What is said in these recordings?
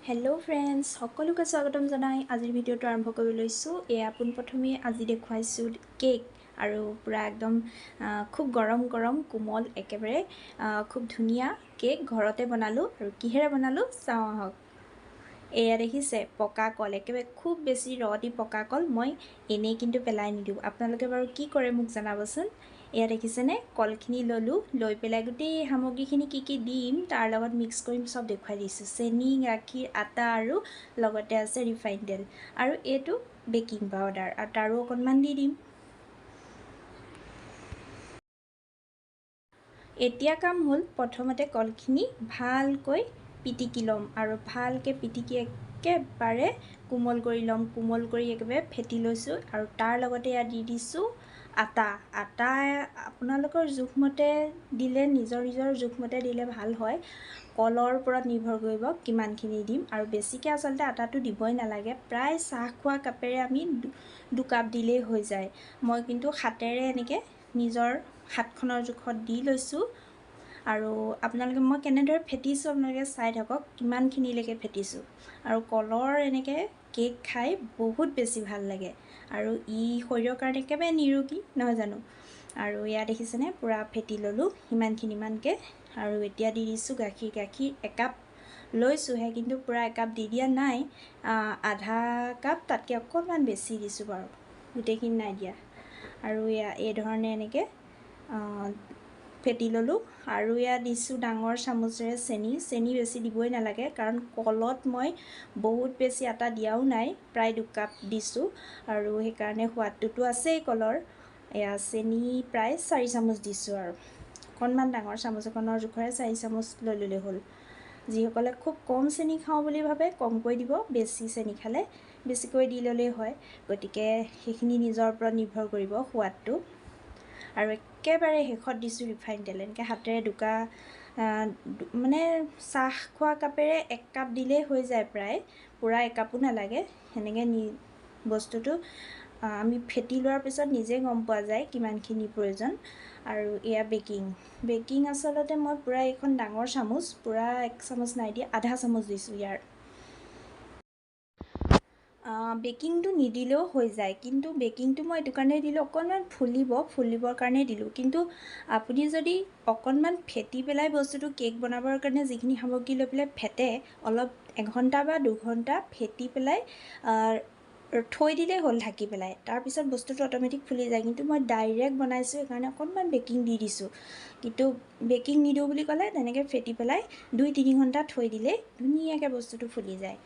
Hello' friends, সকলোকে স্বাগতম জনাই আজিৰ ভিডিঅ'টো আৰম্ভ কৰি লৈছোঁ। এয়া পোনপ্ৰথমে আজি দেখুৱাইছোঁ কেক আৰু পূৰা একদম খুব গৰম গৰম কোমল একেবাৰে খুব ধুনীয়া কেক ঘৰতে বনালোঁ। আৰু কিহেৰে বনালোঁ চাওঁ আহক। এয়া দেখিছে পকা কল, একেবাৰে খুব বেছি দি পকা কল। মই এনেই কিন্তু পেলাই নিদিওঁ। আপোনালোকে বাৰু কি কৰে মোক জনাবচোন। এয়া দেখিছেনে, কলখিনি ল'লোঁ, লৈ পেলাই গোটেই সামগ্ৰীখিনি কি দিম তাৰ লগত মিক্স কৰিম চব দেখুৱাই দিছোঁ। চেনি, গাখীৰ, আটা আৰু লগতে আছে ৰিফাইন তেল আৰু এইটো বেকিং পাউডাৰ আৰু তাৰো অকণমান দি দিম। এতিয়া কাম হ'ল প্ৰথমতে কলখিনি ভালকৈ পিটিকি ল'ম আৰু ভালকৈ পিটিকি একেবাৰে কোমল কৰি ল'ম। কোমল কৰি একেবাৰে ফেটি লৈছোঁ আৰু তাৰ লগতে ইয়াত দি দিছোঁ আটা। আপোনালোকৰ জোখমতে দিলে নিজৰ জোখমতে দিলে ভাল হয়। কলৰ ওপৰত নিৰ্ভৰ কৰিব কিমানখিনি দিম আৰু বেছিকৈ আচলতে আটাটো দিবই নালাগে। প্ৰায় চাহ খোৱা কাপেৰে আমি 2 কাপ দিলেই হৈ যায়। মই কিন্তু হাতেৰে এনেকৈ নিজৰ হাতখনৰ জোখত দি লৈছোঁ আৰু মই কেনেদৰে ফেটিছোঁ আপোনালোকে চাই থাকক, কিমানখিনিলৈকে ফেটিছোঁ। আৰু কলৰ এনেকৈ কেক খাই বহুত বেছি ভাল লাগে আৰু ই শৰীৰৰ কাৰণে একেবাৰে নিৰোগী, নহয় জানো। আৰু এয়া দেখিছেনে পূৰা ফেটি ল'লোঁ ইমানকৈ। আৰু এতিয়া দি দিছোঁ গাখীৰ 1 কাপ লৈছোঁহে, কিন্তু পূৰা 1 কাপ দি দিয়া নাই। আধা কাপ তাতকৈ অকণমান বেছি দিছোঁ বাৰু, গোটেইখিনি নাই দিয়া। আৰু এয়া এই ধৰণে এনেকৈ ফেটি ল'লোঁ আৰু ইয়াত দিছোঁ ডাঙৰ চামুচেৰে চেনি বেছি দিবই নালাগে, কাৰণ কলত মই বহুত বেছি আটা দিয়াও নাই, প্ৰায় 2 কাপ দিছোঁ আৰু সেইকাৰণে সোৱাদটোতো আছেই কলৰ। এয়া চেনি প্ৰায় 4 চামুচ দিছোঁ আৰু অকণমান ডাঙৰ চামুচ এখনৰ জোখৰে 4 চামুচ লৈ ল'লেই হ'ল। যিসকলে খুব কম চেনি খাওঁ বুলি ভাবে কমকৈ দিব, বেছি চেনি খালে বেছিকৈ দি ল'লেই হয়। গতিকে সেইখিনি নিজৰ ওপৰত নিৰ্ভৰ কৰিব সোৱাদটো। আৰু একেবাৰে শেষত দিছোঁ ৰিফাইন তেল। এনেকৈ হাতেৰে মানে চাহ খোৱা কাপেৰে 1 কাপ দিলেই হৈ যায়, প্ৰায় পূৰা 1 কাপো নালাগে। সেনেকৈ বস্তুটো আমি ফেটি লোৱাৰ পিছত নিজে গম পোৱা যায় কিমানখিনি প্ৰয়োজন। আৰু এয়া বেকিং আচলতে মই পূৰা এইখন ডাঙৰ চামুচ, পূৰা 1 চামুচ নাই দিয়া, আধা চামুচ দিছোঁ ইয়াৰ। বেকিংটো নিদিলেও হৈ যায়, কিন্তু বেকিংটো মই এইটো কাৰণেই দিলোঁ, অকণমান ফুলিবৰ কাৰণেই দিলোঁ। কিন্তু আপুনি যদি অকণমান ফেটি পেলাই বস্তুটো কেক বনাবৰ কাৰণে যিখিনি সামগ্ৰী লৈ পেলাই ফেটে, অলপ 1 ঘণ্টা বা 2 ঘণ্টা ফেটি পেলাই থৈ দিলেই হ'ল ঢাকি পেলাই, তাৰপিছত বস্তুটো অট'মেটিক ফুলি যায়। কিন্তু মই ডাইৰেক্ট বনাইছোঁ, সেইকাৰণে অকণমান বেকিং দি দিছোঁ। কিন্তু বেকিং নিদিওঁ বুলি ক'লে তেনেকৈ ফেটি পেলাই 2-3 ঘণ্টা থৈ দিলেই ধুনীয়াকৈ বস্তুটো ফুলি যায়।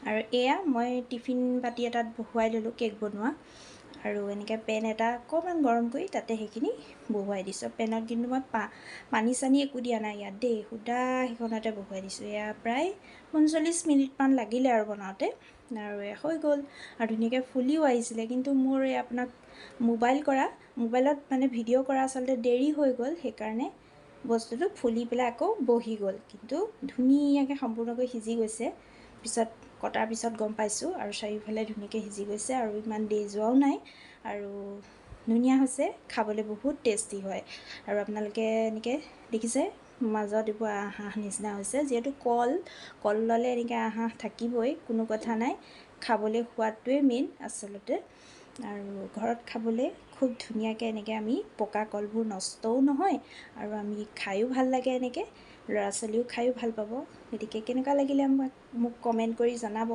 আৰু এয়া মই টিফিন বাতি এটাত বহুৱাই ল'লোঁ কেক বনোৱা, আৰু এনেকৈ পেন এটা অকণমান গৰম কৰি তাতে সেইখিনি বহুৱাই দিছোঁ। পেনত কিন্তু মই পানী চানী একো দিয়া নাই ইয়াত দেই, সুদা সেইখনতে বহুৱাই দিছোঁ। এয়া প্ৰায় 45 মিনিটমান লাগিলে আৰু বনাওঁতে, আৰু হৈ গ'ল আৰু ধুনীয়াকৈ ফুলিও আহিছিলে। কিন্তু মোৰ আপোনাক মোবাইলত মানে ভিডিঅ' কৰা আচলতে দেৰি হৈ গ'ল, সেইকাৰণে বস্তুটো ফুলি পেলাই আকৌ বহি গ'ল। কিন্তু ধুনীয়াকৈ সম্পূৰ্ণকৈ সিজি গৈছে, পিছত কটাৰ পিছত গম পাইছোঁ। আৰু চাৰিওফালে ধুনীয়াকৈ সিজি গৈছে আৰু ইমান দেৰি যোৱাও নাই আৰু ধুনীয়া হৈছে, খাবলৈ বহুত টেষ্টি হয়। আৰু আপোনালোকে এনেকৈ দেখিছে মাজত এইবোৰ আঁহ নিচিনা হৈছে, যিহেতু কল ল'লে এনেকৈ আঁহ থাকিবই, কোনো কথা নাই। খাবলৈ সোৱাদটোৱে মেইন আচলতে। আৰু ঘৰত খাবলৈ খুব ধুনীয়াকৈ এনেকৈ আমি পকা কলবোৰ নষ্টও নহয় আৰু আমি খায়ো ভাল লাগে, এনেকৈ ল'ৰা ছোৱালীও খায়ো ভাল পাব। গতিকে কেনেকুৱা লাগিলে মোক কমেণ্ট কৰি জনাব।